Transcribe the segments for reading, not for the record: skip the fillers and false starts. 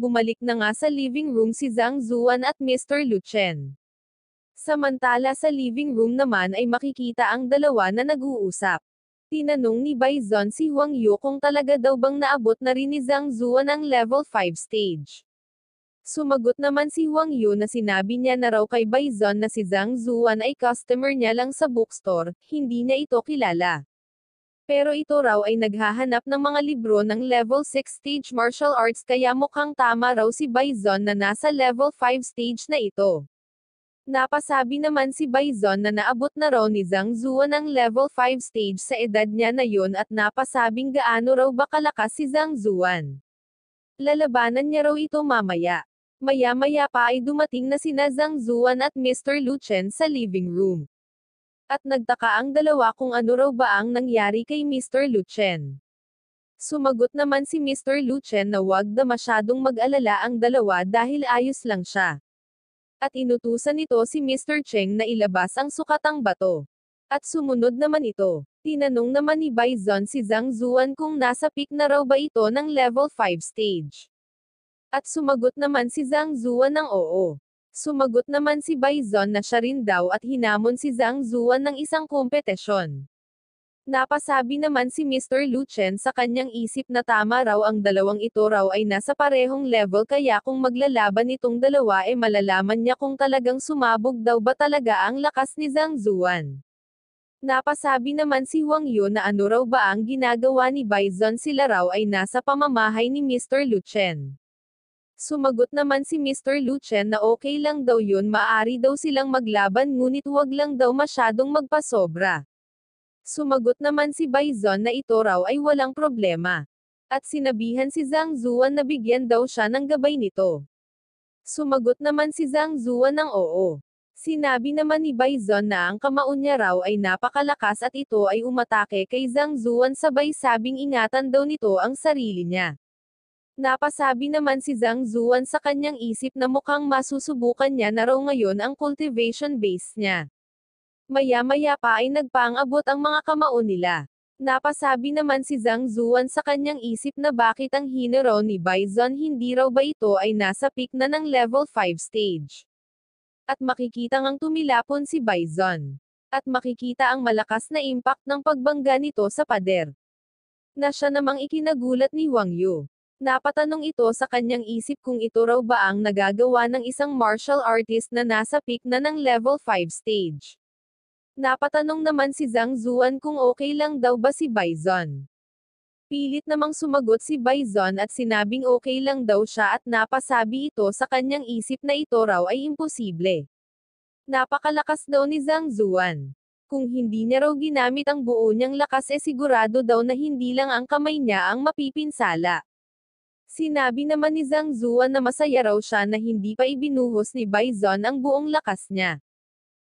bumalik na nga sa living room si Zhang Zuan at Mr. Lu Chen. Samantala sa living room naman ay makikita ang dalawa na nag-uusap. Tinanong ni Baizon si Huang Yu kung talaga daw bang naabot na rin ni Zhang Zuan ang level 5 stage. Sumagot naman si Huang Yu na sinabi niya na raw kay Baizon na si Zhang Zuan ay customer niya lang sa bookstore, hindi niya ito kilala. Pero ito raw ay naghahanap ng mga libro ng level 6 stage martial arts kaya mukhang tama raw si Baizon na nasa level 5 stage na ito. Napasabi naman si Baizon na naabot na raw ni Zhang Zuan ang level 5 stage sa edad niya na yun at napasabing gaano raw ba kalakas si Zhang Zuan. Lalabanan niya raw ito mamaya. Maya-maya pa ay dumating na sina Zhang Zuan at Mr. Lu Chen sa living room. At nagtaka ang dalawa kung ano raw ba ang nangyari kay Mr. Lu Chen. Sumagot naman si Mr. Lu Chen na wag na masyadong mag-alala ang dalawa dahil ayos lang siya. At inutusan nito si Mr. Cheng na ilabas ang sukatang bato. At sumunod naman ito. Tinanong naman ni Baizon si Zhang Zuan kung nasa peak na raw ba ito ng level 5 stage. At sumagot naman si Zhang Zuan ng oo. Sumagot naman si Baizon na siya rin daw at hinamon si Zhang Zuan ng isang kompetisyon. Napasabi naman si Mr. Lu Chen sa kanyang isip na tama raw ang dalawang ito raw ay nasa parehong level kaya kung maglalaban itong dalawa malalaman niya kung talagang sumabog daw ba talaga ang lakas ni Zhang Zuan. Napasabi naman si Huang Yu na ano raw ba ang ginagawa ni Baizon sila raw ay nasa pamamahay ni Mr. Lu Chen. Sumagot naman si Mr. Lu Chen na okay lang daw yun maaari daw silang maglaban ngunit huwag lang daw masyadong magpasobra. Sumagot naman si Baizon na ito raw ay walang problema. At sinabihan si Zhang Zuan na bigyan daw siya ng gabay nito. Sumagot naman si Zhang Zuan ng oo. Sinabi naman ni Baizon na ang kamao niya raw ay napakalakas at ito ay umatake kay Zhang Zuan sabay sabing ingatan daw nito ang sarili niya. Napasabi naman si Zhang Zuan sa kanyang isip na mukhang masusubukan niya na raw ngayon ang cultivation base niya. Maya-maya pa ay nagpang-abot ang mga kamao nila. Napasabi naman si Zhang Zuan sa kanyang isip na bakit ang hina raw ni Baizon hindi raw ba ito ay nasa peak na ng level 5 stage. At makikita ngang tumilapon si Baizon. At makikita ang malakas na impact ng pagbangga nito sa pader. Na siya namang ikinagulat ni Huang Yu. Napatanong ito sa kanyang isip kung ito raw ba ang nagagawa ng isang martial artist na nasa peak na ng level 5 stage. Napatanong naman si Zhang Zuan kung okay lang daw ba si Baizon. Pilit namang sumagot si Baizon at sinabing okay lang daw siya at napasabi ito sa kanyang isip na ito raw ay imposible. Napakalakas daw ni Zhang Zuan. Kung hindi niya raw ginamit ang buo niyang lakas sigurado daw na hindi lang ang kamay niya ang mapipinsala. Sinabi naman ni Zhang Zuan na masaya raw siya na hindi pa ibinuhos ni Baizon ang buong lakas niya.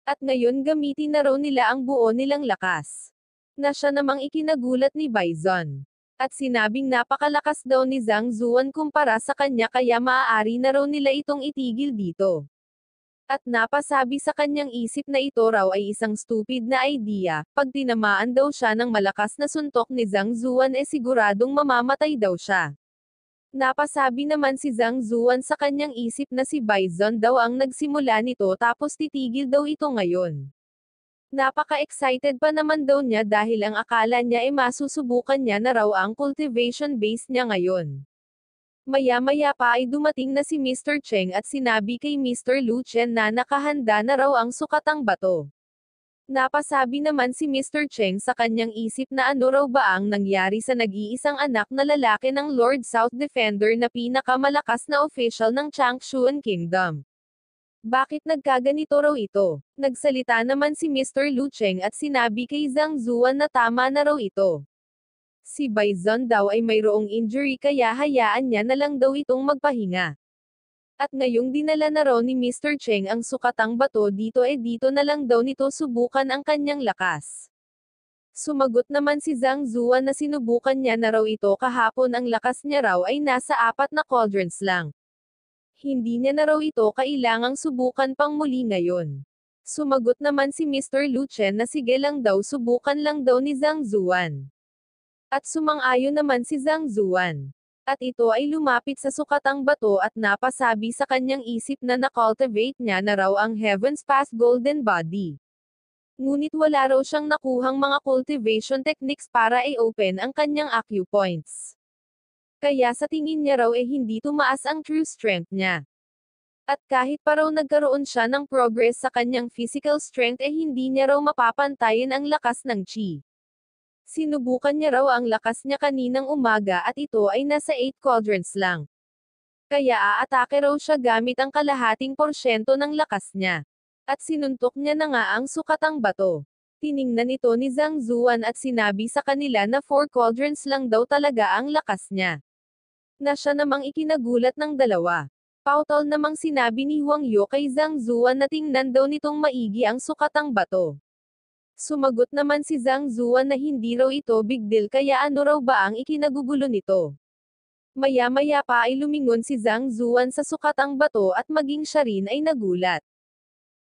At ngayon gamitin na raw nila ang buo nilang lakas. Na siya namang ikinagulat ni Baizon. At sinabing napakalakas daw ni Zhang Zuan kumpara sa kanya kaya maaari na raw nila itong itigil dito. At napasabi sa kanyang isip na ito raw ay isang stupid na idea, pag tinamaan daw siya ng malakas na suntok ni Zhang Zuan siguradong mamamatay daw siya. Napasabi naman si Zhang Zuan sa kanyang isip na si Baizon daw ang nagsimula nito tapos titigil daw ito ngayon. Napaka-excited pa naman daw niya dahil ang akala niya masusubukan niya na raw ang cultivation base niya ngayon. Maya-maya pa ay dumating na si Mr. Cheng at sinabi kay Mr. Lu Chen na nakahanda na raw ang sukatang bato. Napasabi naman si Mr. Cheng sa kanyang isip na ano raw ba ang nangyari sa nag-iisang anak na lalaki ng Lord South Defender na pinakamalakas na official ng Changshuan Kingdom. Bakit nagkaganito raw ito? Nagsalita naman si Mr. Lu Cheng at sinabi kay Zhang Zuan na tama na raw ito. Si Baizon daw ay mayroong injury kaya hayaan niya na lang daw itong magpahinga. At ngayong dinala na raw ni Mr. Cheng ang sukatang bato dito dito na lang daw nito subukan ang kanyang lakas. Sumagot naman si Zhang Zuan na sinubukan niya na raw ito kahapon ang lakas niya raw ay nasa 4 na quadrants lang. Hindi niya na raw ito kailangang subukan pang muli ngayon. Sumagot naman si Mr. Lu Chen na sige lang daw subukan lang daw ni Zhang Zuan. At sumang-ayon naman si Zhang Zuan. At ito ay lumapit sa sukatang bato at napasabi sa kanyang isip na nakultivate niya na raw ang Heaven's Pass Golden Body. Ngunit wala raw siyang nakuhang mga cultivation techniques para i-open ang kanyang acupoints. Kaya sa tingin niya raw hindi tumaas ang true strength niya. At kahit pa raw nagkaroon siya ng progress sa kanyang physical strength hindi niya raw mapapantayin ang lakas ng chi. Sinubukan niya raw ang lakas niya kaninang umaga at ito ay nasa 8 quadrants lang. Kaya aatake raw siya gamit ang kalahating porsyento ng lakas niya. At sinuntok niya na nga ang sukatang bato. Tiningnan ito ni Zhang Zuan at sinabi sa kanila na 4 quadrants lang daw talaga ang lakas niya. Na siya namang ikinagulat ng dalawa. Pautol namang sinabi ni Huang Yu kay Zhang Zuan na tingnan daw nitong maigi ang sukatang bato. Sumagot naman si Zhang Zuan na hindi raw ito big deal kaya ano raw ba ang ikinagugulo nito. Maya-maya pa ay lumingon si Zhang Zuan sa sukatang bato at maging siya rin ay nagulat.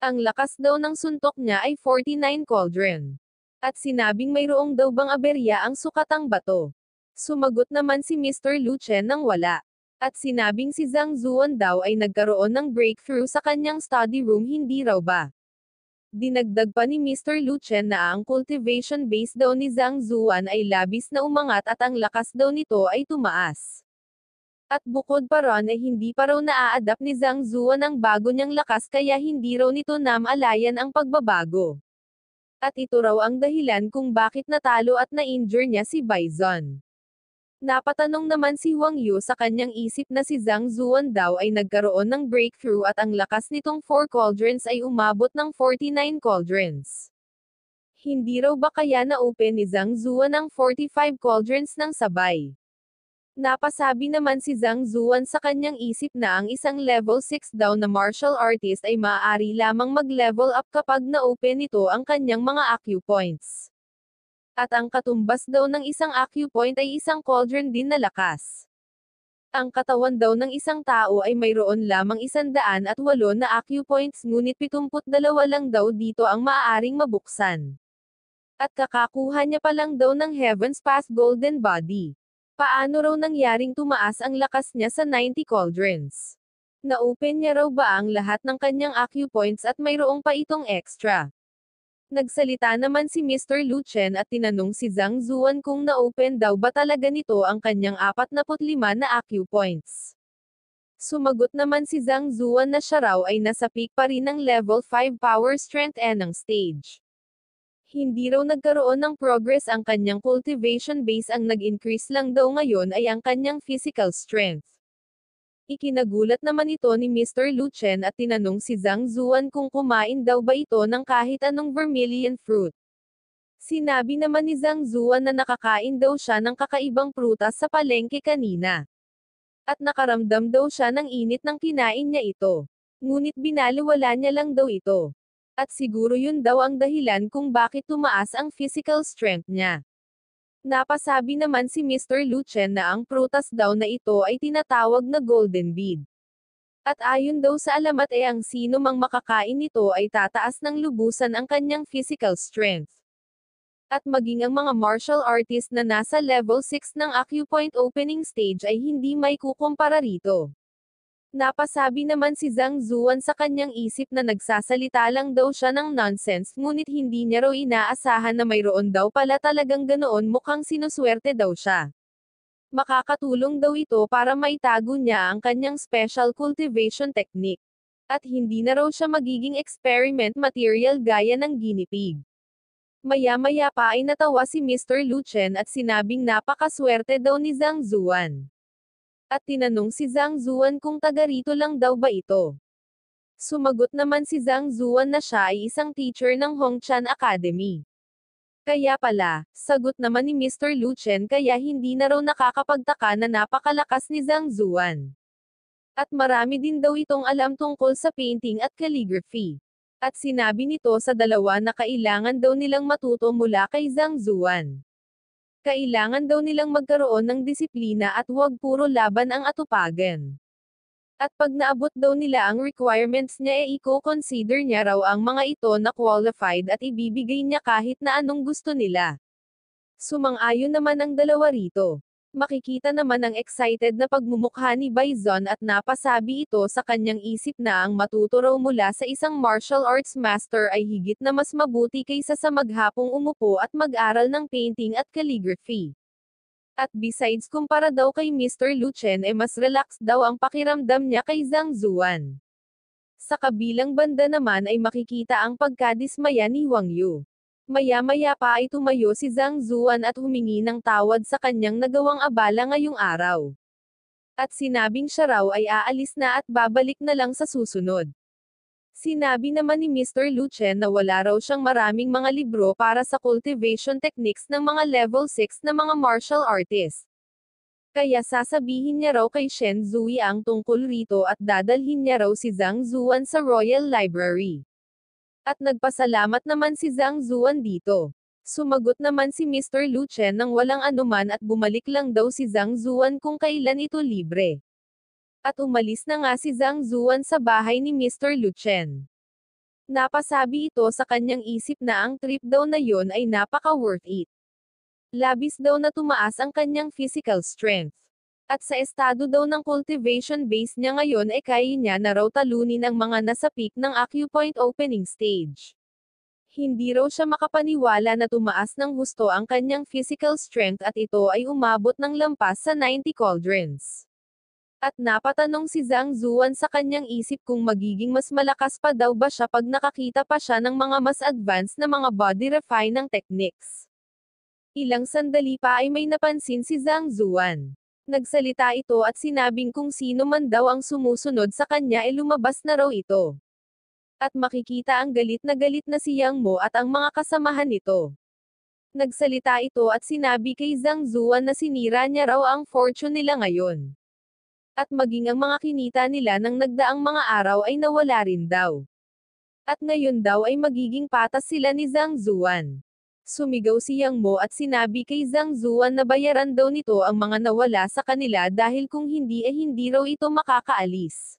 Ang lakas daw ng suntok niya ay 49 cauldron. At sinabing mayroong daw bang aberya ang sukatang bato. Sumagot naman si Mr. Lu Chen nang wala. At sinabing si Zhang Zuan daw ay nagkaroon ng breakthrough sa kanyang study room hindi raw ba. Dinagdag pa ni Mr. Lu Chen na ang cultivation base daw ni Zhang Zuan ay labis na umangat at ang lakas daw nito ay tumaas. At bukod pa ron hindi pa raw naa-adapt ni Zhang Zuan ang bago niyang lakas kaya hindi raw nito namalayan ang pagbabago. At ito raw ang dahilan kung bakit natalo at na-injure niya si Bison. Napatanong naman si Huang Yu sa kanyang isip na si Zhang Zuan daw ay nagkaroon ng breakthrough at ang lakas nitong 4 cauldrons ay umabot ng 49 cauldrons. Hindi raw ba kaya na-open ni Zhang Zuan ang 45 cauldrons ng sabay? Napasabi naman si Zhang Zuan sa kanyang isip na ang isang level 6 daw na martial artist ay maaari lamang mag-level up kapag na-open nito ang kanyang mga acupoints. At ang katumbas daw ng isang acupoint ay isang cauldron din na lakas. Ang katawan daw ng isang tao ay mayroon lamang 108 na acupoints ngunit 72 lang daw dito ang maaaring mabuksan. At kakakuha niya pa lang daw ng Heaven's Pass Golden Body. Paano raw nangyaring tumaas ang lakas niya sa 90 cauldrons? Na-open niya raw ba ang lahat ng kanyang acupoints at mayroong pa itong extra? Nagsalita naman si Mr. Lu Chen at tinanong si Zhang Zuan kung na-open daw ba talaga nito ang kanyang 45 na acupoints. Sumagot naman si Zhang Zuan na siya raw ay nasa peak pa rin ng level 5 power strength ng stage. Hindi raw nagkaroon ng progress ang kanyang cultivation base, ang nag-increase lang daw ngayon ay ang kanyang physical strength. Ikinagulat naman ito ni Mr. Lu Chen at tinanong si Zhang Zuan kung kumain daw ba ito ng kahit anong vermilion fruit. Sinabi naman ni Zhang Zuan na nakakain daw siya ng kakaibang prutas sa palengke kanina. At nakaramdam daw siya ng init ng kinain niya ito. Ngunit binaliwala niya lang daw ito. At siguro yun daw ang dahilan kung bakit tumaas ang physical strength niya. Napasabi naman si Mr. Lu Chen na ang prutas daw na ito ay tinatawag na golden bead. At ayon daw sa alamat ang sino mang makakain nito ay tataas ng lubusan ang kanyang physical strength. At maging ang mga martial artist na nasa level 6 ng acupoint opening stage ay hindi may kukumpara rito. Napasabi naman si Zhang Zuan sa kanyang isip na nagsasalita lang daw siya ng nonsense ngunit hindi niya raw inaasahan na mayroon daw pala talagang ganoon, mukhang sinuswerte daw siya. Makakatulong daw ito para maitago niya ang kanyang special cultivation technique. At hindi na raw siya magiging experiment material gaya ng guinea pig. Maya-maya pa ay natawa si Mr. Lu Chen at sinabing napakaswerte daw ni Zhang Zuan. At tinanong si Zhang Zuan kung taga rito lang daw ba ito. Sumagot naman si Zhang Zuan na siya ay isang teacher ng Hongchan Academy. Kaya pala, sagot naman ni Mr. Lu Chen, kaya hindi na raw nakakapagtaka na napakalakas ni Zhang Zuan. At marami din daw itong alam tungkol sa painting at calligraphy. At sinabi nito sa dalawa na kailangan daw nilang matuto mula kay Zhang Zuan. Kailangan daw nilang magkaroon ng disiplina at huwag puro laban ang atupagan. At pag naabot daw nila ang requirements niya i-consider niya raw ang mga ito na qualified at ibibigay niya kahit na anong gusto nila. Sumang-ayon naman ang dalawa rito. Makikita naman ang excited na pagmumukha ni Baizon at napasabi ito sa kanyang isip na ang matuto raw mula sa isang martial arts master ay higit na mas mabuti kaysa sa maghapong umupo at mag-aral ng painting at calligraphy. At besides kumpara daw kay Mr. Luchen mas relaxed daw ang pakiramdam niya kay Zhang Zuan. Sa kabilang banda naman ay makikita ang pagkadismaya ni Wang Yu. Maya-maya pa ay tumayo si Zhang Zuan at humingi ng tawad sa kanyang nagawang abala ngayong araw. At sinabing siya raw ay aalis na at babalik na lang sa susunod. Sinabi naman ni Mr. Luchen na wala raw siyang maraming mga libro para sa cultivation techniques ng mga level 6 na mga martial artist. Kaya sasabihin niya raw kay Shen Zui ang tungkol rito at dadalhin niya raw si Zhang Zuan sa Royal Library. At nagpasalamat naman si Zhang Zuan dito. Sumagot naman si Mr. Luchen nang walang anuman at bumalik lang daw si Zhang Zuan kung kailan ito libre. At umalis na nga si Zhang Zuan sa bahay ni Mr. Luchen. Napasabi ito sa kanyang isip na ang trip daw na yon ay napaka-worth it. Labis daw na tumaas ang kanyang physical strength. At sa estado daw ng cultivation base niya ngayon ay kaya niya na raw talunin ang mga nasa peak ng acupoint opening stage. Hindi raw siya makapaniwala na tumaas ng husto ang kanyang physical strength at ito ay umabot ng lampas sa 90 cauldrons. At napatanong si Zhang Zuan sa kanyang isip kung magiging mas malakas pa daw ba siya pag nakakita pa siya ng mga mas advanced na mga body refine ng techniques. Ilang sandali pa ay may napansin si Zhang Zuan. Nagsalita ito at sinabing kung sino man daw ang sumusunod sa kanya ay lumabas na raw ito. At makikita ang galit na si Yang Mo at ang mga kasamahan nito. Nagsalita ito at sinabi kay Zhang Zuan na sinira niya raw ang fortune nila ngayon. At maging ang mga kinita nila ng nagdaang mga araw ay nawala rin daw. At ngayon daw ay magiging patas sila ni Zhang Zuan. Sumigaw si Yang Mo at sinabi kay Zhang Zuan na bayaran daw nito ang mga nawala sa kanila dahil kung hindi hindi raw ito makakaalis.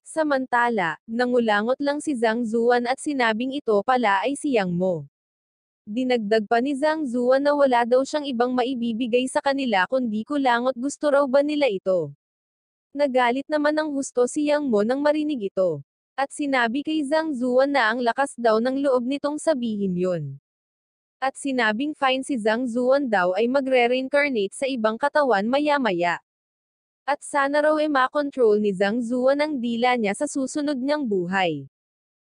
Samantala, nangulangot lang si Zhang Zuan at sinabing ito pala ay si Yang Mo. Dinagdag pa ni Zhang Zuan na wala daw siyang ibang maibibigay sa kanila kundi kulangot gusto raw ba nila ito. Nagalit naman ng husto si Yang Mo nang marinig ito. At sinabi kay Zhang Zuan na ang lakas daw ng loob nitong sabihin yun. At sinabing fine si Zhang Zuan daw ay magre-reincarnate sa ibang katawan maya-maya. At sana raw makontrol ni Zhang Zuan ang dila niya sa susunod niyang buhay.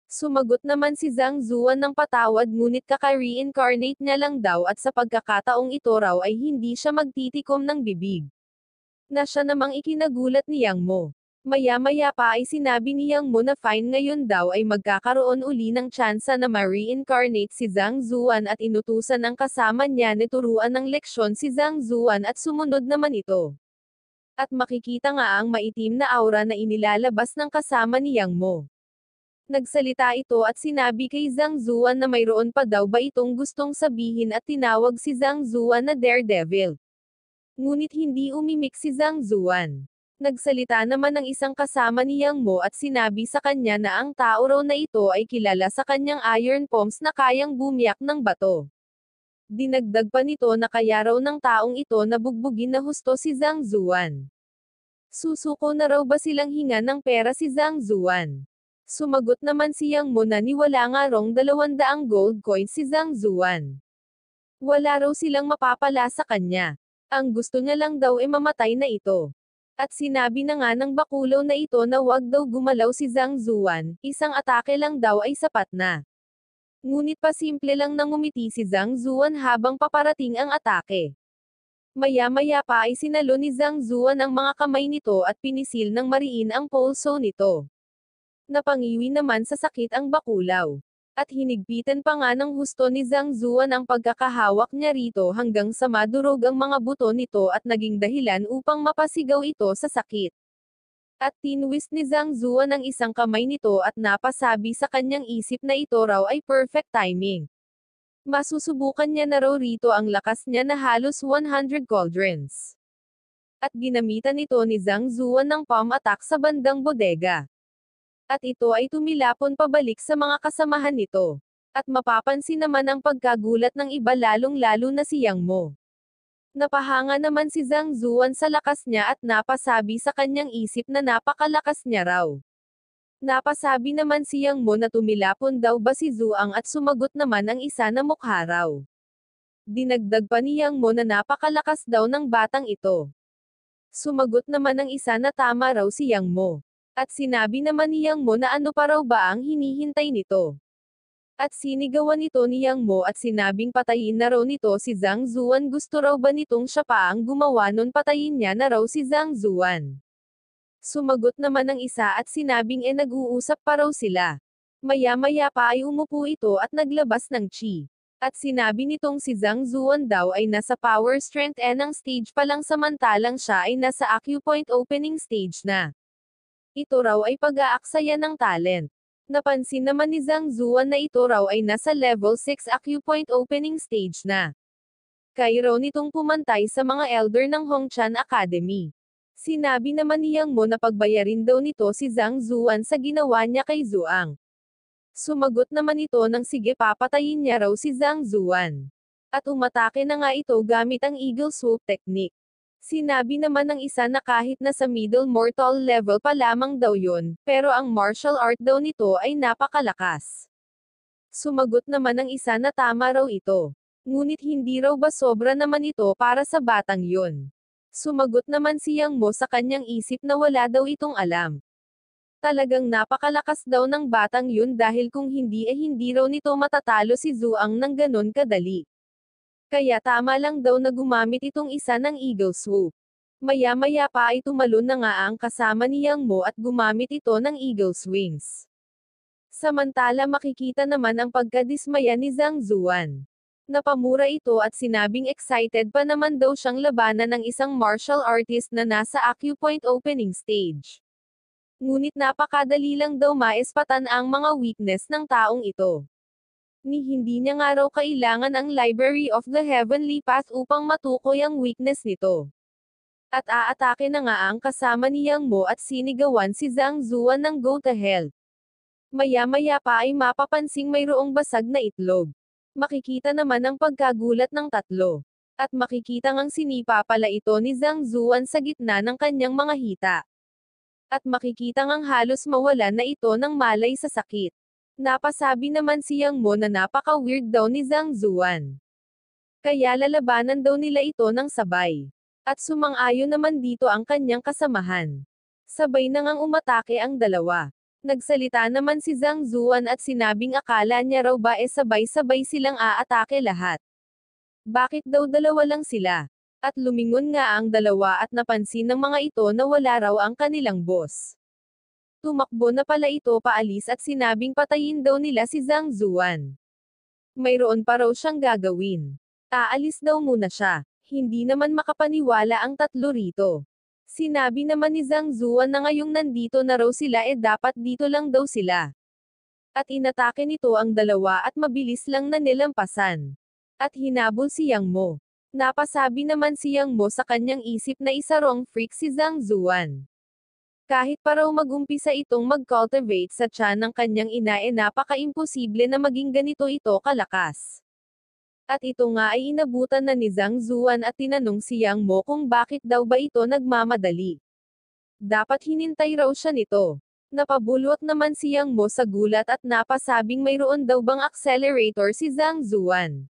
Sumagot naman si Zhang Zuan ng patawad ngunit kaka-reincarnate niya lang daw at sa pagkakataong ito raw ay hindi siya magtitikom ng bibig. Na siya namang ikinagulat ni Yang Mo. Maya-maya pa ay sinabi ni Yang Mo na fine ngayon daw ay magkakaroon uli ng tsansa na ma-reincarnate si Zhang Zuan at inutusan ang kasama niya na turuan ng leksyon si Zhang Zuan at sumunod naman ito. At makikita nga ang maitim na aura na inilalabas ng kasama ni Yang Mo. Nagsalita ito at sinabi kay Zhang Zuan na mayroon pa daw ba itong gustong sabihin at tinawag si Zhang Zuan na Daredevil. Ngunit hindi umimik si Zhang Zuan. Nagsalita naman ng isang kasama ni Yang Mo at sinabi sa kanya na ang tao raw na ito ay kilala sa kanyang iron palms na kayang bumiyak ng bato. Dinagdag pa nito na kaya raw ng taong ito na bugbugin na husto si Zhang Zuan. Susuko na raw ba silang hinga ng pera si Zhang Zuan? Sumagot naman si Yang Mo na niwala nga rong 200 gold coins si Zhang Zuan. Wala raw silang mapapala sa kanya. Ang gusto niya lang daw mamatay na ito. At sinabi na nga ng bakulaw na ito na wag daw gumalaw si Zhang Zuan, isang atake lang daw ay sapat na. Ngunit pasimple lang nang ngumiti si Zhang Zuan habang paparating ang atake. Maya-maya pa ay sinalo ni Zhang Zuan ang mga kamay nito at pinisil ng mariin ang pulso nito. Napangiwi naman sa sakit ang bakulaw. At hinigpitan pa nga ng husto ni Zhang Zuan ang pagkakahawak niya rito hanggang sa madurog ang mga buto nito at naging dahilan upang mapasigaw ito sa sakit. At tinwist ni Zhang Zuan ang isang kamay nito at napasabi sa kanyang isip na ito raw ay perfect timing. Masusubukan niya na raw rito ang lakas niya na halos 100 cauldrons. At ginamitan ito ni Zhang Zuan ng palm attack sa bandang bodega. At ito ay tumilapon pabalik sa mga kasamahan nito. At mapapansin naman ang pagkagulat ng iba lalong-lalo na si Yang Mo. Napahanga naman si Zhang Zuan sa lakas niya at napasabi sa kanyang isip na napakalakas niya raw. Napasabi naman si Yang Mo na tumilapon daw ba si Zuang at sumagot naman ang isa na mukha raw. Dinagdag pa ni Yang Mo na napakalakas daw ng batang ito. Sumagot naman ang isa na tama raw si Yang Mo. At sinabi naman ni Yang Mo na ano pa raw ba ang hinihintay nito. At sinigawan nito ni Yang Mo at sinabing patayin na raw nito si Zhang Zuan. Gusto raw ba nitong siya pa ang gumawa nun, patayin niya na raw si Zhang Zuan. Sumagot naman ang isa at sinabing nag-uusap pa raw sila. Maya-maya pa ay umupo ito at naglabas ng chi. At sinabi nitong si Zhang Zuan daw ay nasa power strength ng stage pa lang samantalang siya ay nasa acupoint opening stage na. Ito raw ay pag-aaksaya ng talent. Napansin naman ni Zhang Zuan na ito raw ay nasa level 6 acupoint opening stage na. Kaya raw nitong pumantay sa mga elder ng Hongchan Academy. Sinabi naman ni Yang Mo na pagbayarin daw nito si Zhang Zuan sa ginawa niya kay Zuang. Sumagot naman ito ng sige, papatayin niya raw si Zhang Zuan. At umatake na nga ito gamit ang Eagle Swoop technique. Sinabi naman ng isa na kahit na sa middle mortal level pa lamang daw yun, pero ang martial art daw nito ay napakalakas. Sumagot naman ng isa na tama raw ito. Ngunit hindi raw ba sobra naman ito para sa batang yun. Sumagot naman si Yang Mo sa kanyang isip na wala daw itong alam. Talagang napakalakas daw ng batang yun dahil kung hindi hindi raw nito matatalo si Zuang ng ganon kadali. Kaya tama lang daw na gumamit itong isa ng Eagle Swoop. Maya-maya pa ay tumalon na nga ang kasama ni Yang Mo at gumamit ito ng Eagle Swings. Samantala makikita naman ang pagkadismaya ni Zhang Zuan. Napamura ito at sinabing excited pa naman daw siyang labanan ng isang martial artist na nasa acupoint opening stage. Ngunit napakadali lang daw maispatan ang mga weakness ng taong ito. Hindi niya nga raw kailangan ang Library of the Heavenly Path upang matukoy ang weakness nito. At aatake na nga ang kasama ni Yang Mo at sinigawan si Zhang Zuan ng go to hell. Maya-maya pa ay mapapansing mayroong basag na itlog. Makikita naman ang pagkagulat ng tatlo. At makikita ngang sinipa pala ito ni Zhang Zuan sa gitna ng kanyang mga hita. At makikita ngang halos mawala na ito ng malay sa sakit. Napasabi naman si Yang Mo na napaka-weird daw ni Zhang Zuan. Kaya lalabanan daw nila ito ng sabay. At sumang-ayon naman dito ang kanyang kasamahan. Sabay na ngang umatake ang dalawa. Nagsalita naman si Zhang Zuan at sinabing akala niya raw ba sabay-sabay silang aatake lahat. Bakit daw dalawa lang sila? At lumingon nga ang dalawa at napansin ng mga ito na wala raw ang kanilang boss. Tumakbo na pala ito paalis at sinabing patayin daw nila si Zhang Zuan. Mayroon pa raw siyang gagawin. Aalis daw muna siya. Hindi naman makapaniwala ang tatlo rito. Sinabi naman ni Zhang Zuan na ngayong nandito na raw sila dapat dito lang daw sila. At inatake nito ang dalawa at mabilis lang na nilampasan. At hinabol si Yang Mo. Napasabi naman si Yang Mo sa kanyang isip na isa wrong freak si Zhang Zuan. Kahit pa raw mag-umpisa itong mag-cultivate sa tiyan ng kanyang ina napaka-imposible na maging ganito ito kalakas. At ito nga ay inabutan na ni Zhang Zuan at tinanong si Yang Mo kung bakit daw ba ito nagmamadali. Dapat hinintay raw siya nito. Napabulwak naman si Yang Mo sa gulat at napasabing mayroon daw bang accelerator si Zhang Zuan.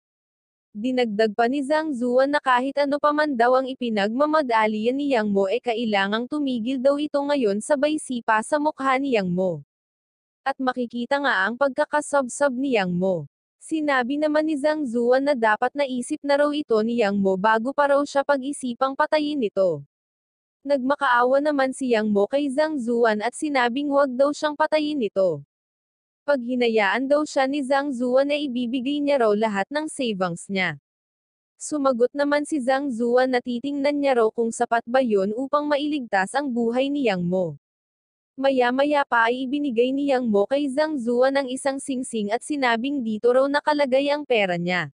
Dinagdag pa ni Zhang Zuan na kahit ano pa man daw ang ipinagmamadalian ni Yang Mo kailangang tumigil daw ito ngayon, sabay sipa sa mukha ni Yang Mo. At makikita nga ang pagkakasob-sob ni Yang Mo. Sinabi naman ni Zhang Zuan na dapat naisip na raw ito ni Yang Mo bago pa raw siya pag-isipang patayin ito. Nagmakaawa naman si Yang Mo kay Zhang Zuan at sinabing wag daw siyang patayin ito. Pag hinayaan daw siya ni Zhang Zuan ibibigay niya raw lahat ng savings niya. Sumagot naman si Zhang Zuan na titingnan niya raw kung sapat ba yun upang mailigtas ang buhay ni Yang Mo. Maya-maya pa ay ibinigay ni Yang Mo kay Zhang Zuan ang isang singsing at sinabing dito raw nakalagay ang pera niya.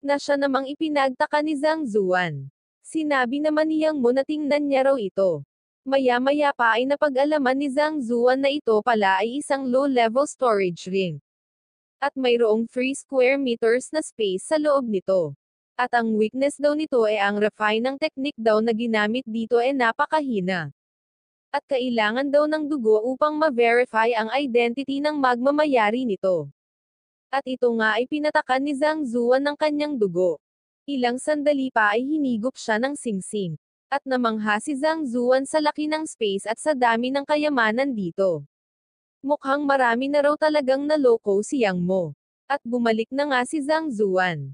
Na siya namang ipinagtaka ni Zhang Zuan. Sinabi naman ni Yang Mo na tingnan niya raw ito. Maya-maya pa ay napag-alaman ni Zhang Zuan na ito pala ay isang low-level storage ring. At mayroong 3 square meters na space sa loob nito. At ang weakness daw nito ay ang refine ng teknik daw na ginamit dito ay napakahina. At kailangan daw ng dugo upang ma-verify ang identity ng magmamayari nito. At ito nga ay pinatakan ni Zhang Zuan ng kanyang dugo. Ilang sandali pa ay hinigop siya ng singsing. At namangha si Zhang Zuan sa laki ng space at sa dami ng kayamanan dito. Mukhang marami na raw talagang naloko si Yang Mo. At bumalik na nga si Zhang Zuan.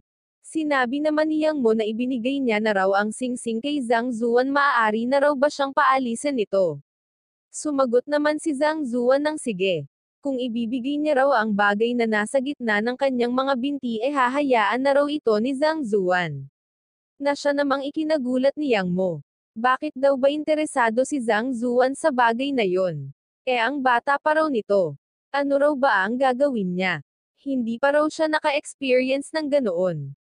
Sinabi naman ni Yang Mo na ibinigay niya na raw ang singsing kay Zhang Zuan, maaari na raw ba siyang paalisin nito? Sumagot naman si Zhang Zuan ng sige. Kung ibibigay niya raw ang bagay na nasa gitna ng kanyang mga binti ay hahayaan na raw ito ni Zhang Zuan. Na siya namang ikinagulat ni Yang Mo. Bakit daw ba interesado si Zhang Zuan sa bagay na yon? Ang bata pa raw nito. Ano raw ba ang gagawin niya? Hindi pa raw siya naka-experience ng ganoon.